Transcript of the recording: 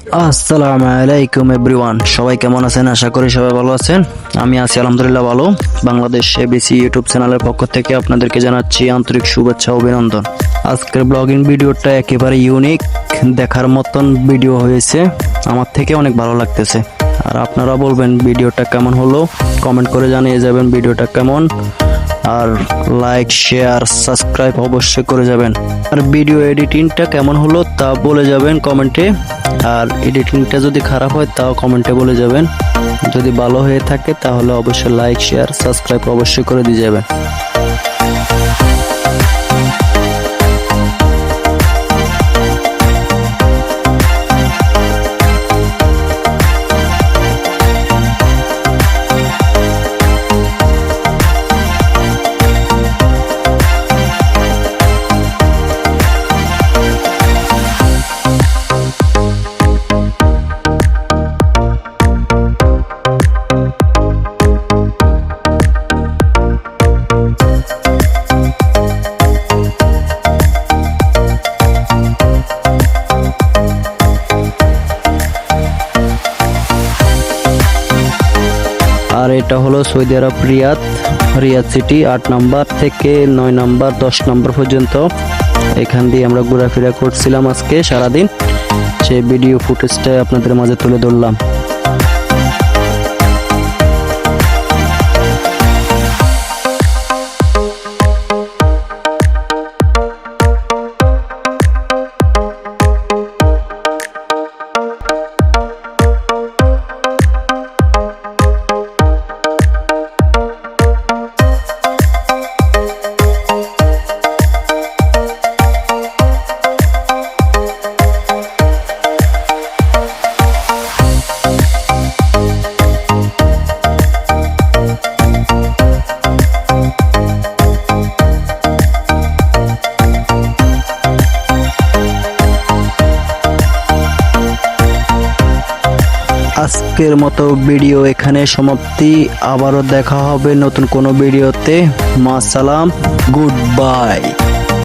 আসসালামু আলাইকুম এভরিওয়ান, সবাই কেমন আছেন? আশা করি সবাই ভালো আছেন। আমি আছি আলহামদুলিল্লাহ ভালো। বাংলাদেশ এবিসি ইউটিউব চ্যানেলের পক্ষ থেকে আপনাদেরকে জানাচ্ছি আন্তরিক শুভেচ্ছা ও অভিনন্দন। আজকের ব্লগিং ভিডিওটা একেবারে ইউনিক, দেখার মতন ভিডিও হয়েছে, আমার থেকে অনেক ভালো লাগতেছে। আর আপনারা বলবেন ভিডিওটা কেমন হলো, কমেন্ট করে জানিয়ে যাবেন ভিডিওটা কেমন। আর লাইক, শেয়ার, সাবস্ক্রাইব অবশ্যই করে যাবেন। আর ভিডিও এডিটিংটা কেমন হলো তা বলে যাবেন কমেন্টে। আর এডিটিংটা যদি খারাপ হয় তাও কমেন্টে বলে যাবেন। যদি ভালো হয়ে থাকে তাহলে অবশ্যই লাইক, শেয়ার, সাবস্ক্রাইব অবশ্যই করে দিয়ে যাবেন। আর এটা হলো সৌদি আরব রিয়াদ সিটি, 8 নাম্বার থেকে 9 নাম্বার 10 নাম্বার পর্যন্ত। এখান দিয়ে আমরা ঘোরাফেরা করছিলাম আজকে সারাদিন। সেই ভিডিও ফুটেজটা আপনাদের মাঝে তুলে ধরলাম। আজকের মতো ভিডিও এখানে সমাপ্তি। আবারও দেখা হবে নতুন কোনো ভিডিওতে। মাসালাম, গুড বাই।